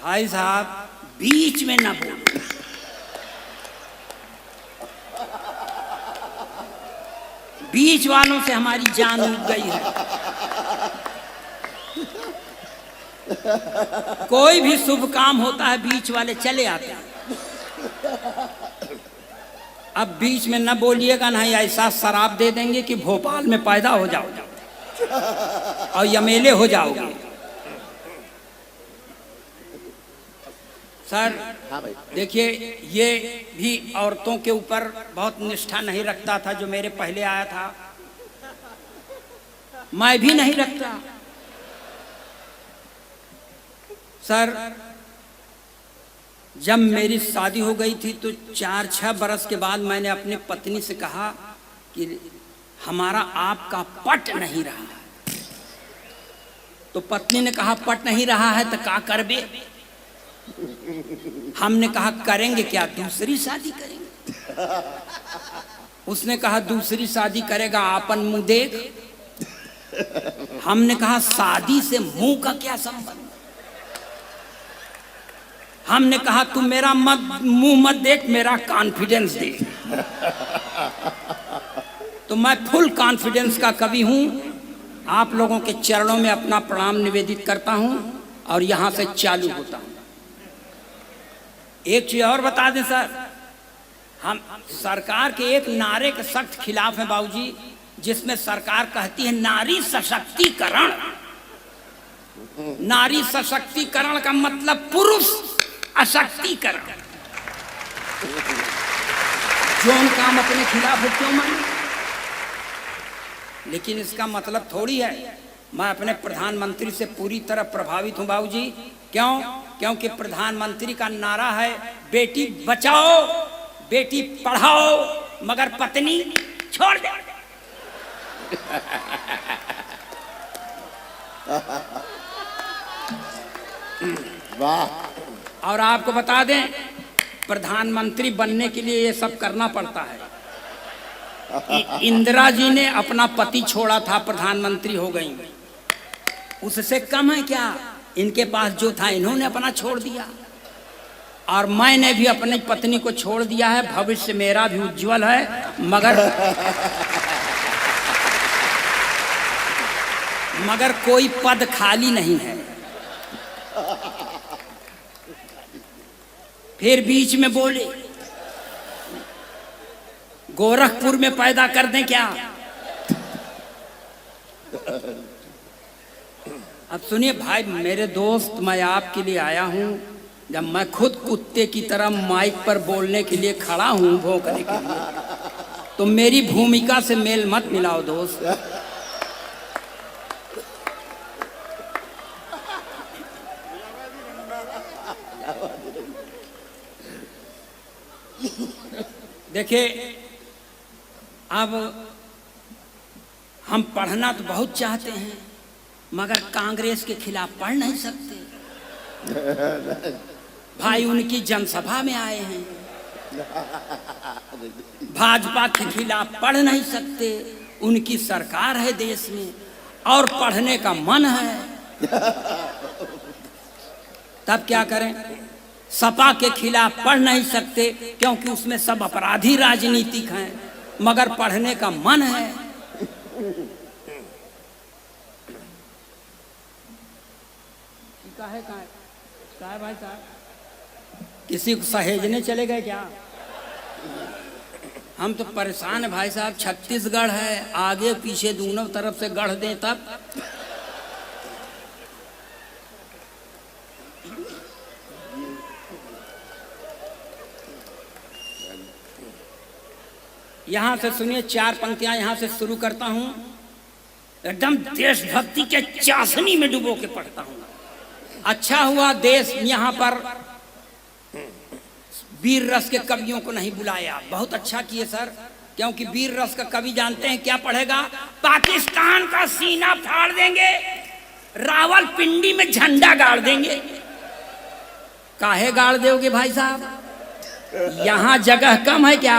भाई साहब बीच में ना बोलो। बीच वालों से हमारी जान उठ गई है। कोई भी शुभ काम होता है बीच वाले चले आते हैं। अब बीच में न बोलिएगा, नहीं ऐसा शराब दे देंगे कि भोपाल में पैदा हो जाओगे और यमेले हो जाओगे। सर देखिए, ये भी औरतों के ऊपर बहुत निष्ठा नहीं रखता था जो मेरे पहले आया था। मैं भी नहीं रखता। सर जब मेरी शादी हो गई थी तो 4-6 बरस के बाद मैंने अपनी पत्नी से कहा कि हमारा आपका पट नहीं रहा है। तो पत्नी ने कहा पट नहीं रहा है तो क्या करबे। हमने कहा करेंगे क्या, दूसरी शादी करेंगे। उसने कहा दूसरी शादी करेगा आपन मुंह देख। हमने कहा शादी से मुंह का क्या संबंध। हमने कहा तू मेरा मुंह मत देख, मेरा कॉन्फिडेंस देख। तो मैं फुल कॉन्फिडेंस का कवि हूं। आप लोगों के चरणों में अपना प्रणाम निवेदित करता हूं और यहां से चालू होता हूं। एक चीज और बता दें सर, हम सरकार के एक नारे के सख्त खिलाफ हैं बाबूजी, जिसमें सरकार कहती है नारी सशक्तिकरण। नारी सशक्तिकरण का मतलब पुरुष अशक्तिकरण। जो काम अपने खिलाफ है क्यों माने। लेकिन इसका मतलब थोड़ी है मैं अपने प्रधानमंत्री से पूरी तरह प्रभावित हूं बाबूजी। क्यों? क्योंकि प्रधानमंत्री का नारा है बेटी बचाओ बेटी पढ़ाओ मगर पत्नी छोड़ दे। वाह। और आपको बता दें प्रधानमंत्री बनने के लिए ये सब करना पड़ता है। इंदिरा जी ने अपना पति छोड़ा था, प्रधानमंत्री हो गई। उससे कम है क्या? इनके पास जो था इन्होंने अपना छोड़ दिया और मैंने भी अपनी पत्नी को छोड़ दिया है। भविष्य मेरा भी उज्जवल है मगर कोई पद खाली नहीं है। फिर बीच में बोले गोरखपुर में पैदा कर दें क्या। अब सुनिए भाई मेरे दोस्त, मैं आपके लिए आया हूं। जब मैं खुद कुत्ते की तरह माइक पर बोलने के लिए खड़ा हूं, भौंकने के लिए, तो मेरी भूमिका से मेल मत मिलाओ दोस्त। देखिए अब हम पढ़ना तो बहुत चाहते हैं मगर कांग्रेस के खिलाफ पढ़ नहीं सकते। भाई उनकी जनसभा में आए हैं, भाजपा के खिलाफ पढ़ नहीं सकते। उनकी सरकार है देश में और पढ़ने का मन है, तब क्या करें। सपा के खिलाफ पढ़ नहीं सकते क्योंकि उसमें सब अपराधी राजनीतिक हैं, मगर पढ़ने का मन है। काहे भाई साहब, किसी को सहेजने चले गए क्या? हम तो परेशान है भाई साहब। छत्तीसगढ़ है, आगे पीछे दोनों तरफ से गढ़ दें तब। यहां से सुनिए 4 पंक्तियां यहां से शुरू करता हूं। एकदम देशभक्ति के चाशनी में डुबो के पढ़ता हूं। अच्छा हुआ देश यहां पर वीर रस के कवियों को नहीं बुलाया। बहुत अच्छा किए सर, क्योंकि वीर रस का कवि जानते हैं क्या पढ़ेगा? पाकिस्तान का सीना फाड़ देंगे, रावलपिंडी में झंडा गाड़ देंगे। काहे गाड़ दोगे भाई साहब? यहां जगह कम है क्या?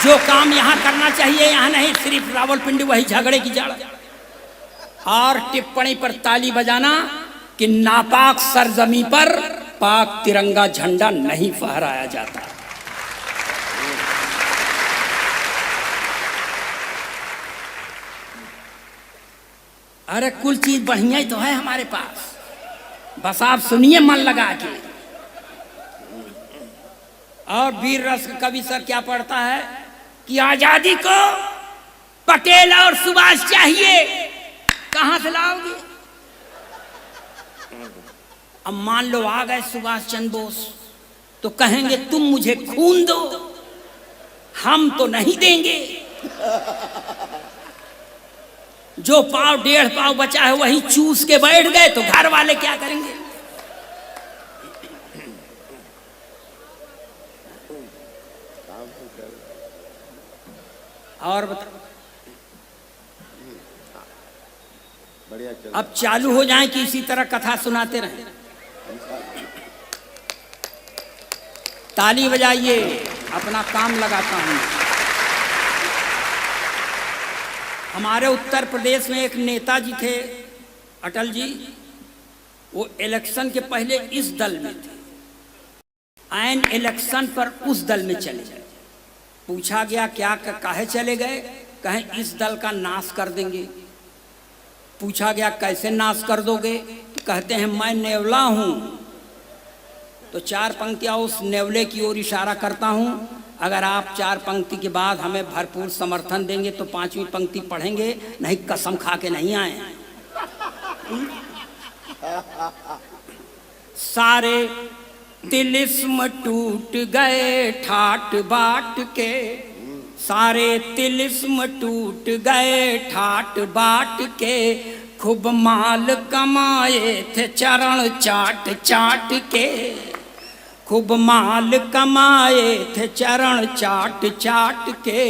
जो काम यहां करना चाहिए यहां नहीं, सिर्फ रावलपिंडी वही झगड़े की जड़। और टिप्पणी पर ताली बजाना कि नापाक सरजमी पर पाक तिरंगा झंडा नहीं फहराया जाता। अरे कुल चीज बढ़िया ही तो है हमारे पास, बस आप सुनिए मन लगा के। और वीर रस कवि सर क्या पढ़ता है कि आजादी को पटेल और सुभाष चाहिए, कहां से लाओगे? अब मान लो आ गए सुभाष चंद्र बोस, तो कहेंगे तुम मुझे खून दो, हम तो नहीं देंगे। जो पाव डेढ़ पाव बचा है वही चूस के बैठ गए, तो घर वाले क्या करेंगे? और बता, अब चालू हो जाए कि इसी तरह कथा सुनाते रहें? ताली बजाइए, अपना काम लगाता हूं। हमारे उत्तर प्रदेश में एक नेताजी थे, अटल जी। वो इलेक्शन के पहले इस दल में थे, एन इलेक्शन पर उस दल में चले गए। पूछा गया क्या काहे चले गए? कहें इस दल का नाश कर देंगे। पूछा गया कैसे नाश कर दोगे? तो कहते हैं मैं नेवला हूं, तो चार पंक्तियां उस नेवले की ओर इशारा करता हूं। अगर आप चार पंक्ति के बाद हमें भरपूर समर्थन देंगे तो पांचवी पंक्ति पढ़ेंगे, नहीं कसम खा के नहीं आए। सारे तिलिस्म टूट गए ठाट बाट के, सारे तिलिस्म टूट गए ठाट बाट के, खूब माल कमाए थे चरण चाट चाट के, खूब माल कमाए थे चरण चाट चाट के,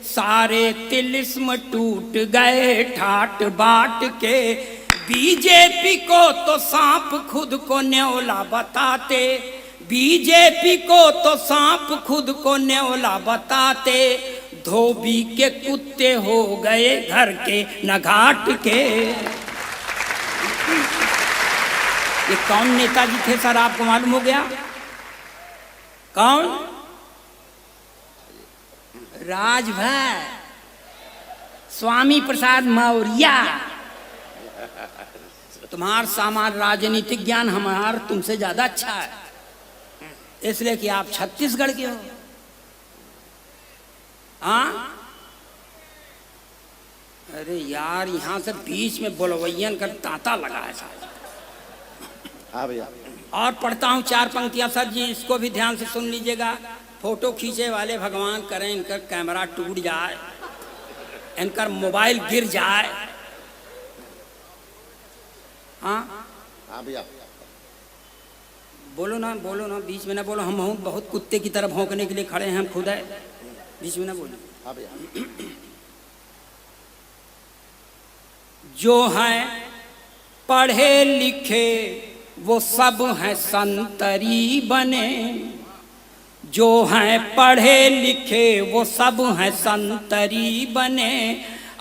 सारे तिलिस्म टूट गए ठाट बाट के। बीजेपी को तो सांप खुद को न्योला बताते, बीजेपी को तो सांप खुद को न्योला बताते, धोबी के कुत्ते हो गए घर के न घाट के। ये कौन नेताजी थे सर, आपको मालूम हो गया? कौन? राजभर स्वामी प्रसाद मौर्य। तुम्हारा सामान्य राजनीतिक ज्ञान हमारा तुमसे ज्यादा अच्छा है, इसलिए कि आप छत्तीसगढ़ के हो। हाँ, अरे यार यहाँ से बीच में बोलवैयन का तांता लगा है साहब। हाँ भैया। और पढ़ता हूँ चार पंक्तियां सर जी, इसको भी ध्यान से सुन लीजिएगा। फोटो खींचे वाले भगवान करें इनका कैमरा टूट जाए, इनका मोबाइल गिर जाए। हाँ हाँ भैया। बोलो ना बीच में ना बोलो। हम बहुत कुत्ते की तरह भौंकने के लिए खड़े हैं, हम खुद है, बीच में ना बोलो। हाँ भैया। जो हैं पढ़े लिखे वो सब हैं संतरी बने, जो हैं पढ़े लिखे वो सब हैं संतरी बने,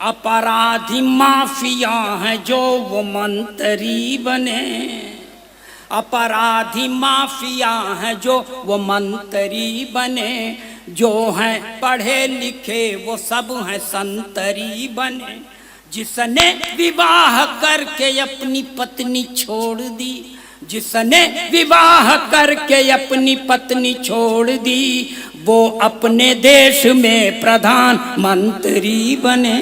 अपराधी माफिया हैं जो वो मंत्री बने, अपराधी माफिया हैं जो वो मंत्री बने, जो हैं पढ़े लिखे वो सब हैं संतरी बने। जिसने विवाह करके अपनी पत्नी छोड़ दी, जिसने विवाह करके अपनी पत्नी छोड़ दी, वो अपने देश में प्रधानमंत्री बने।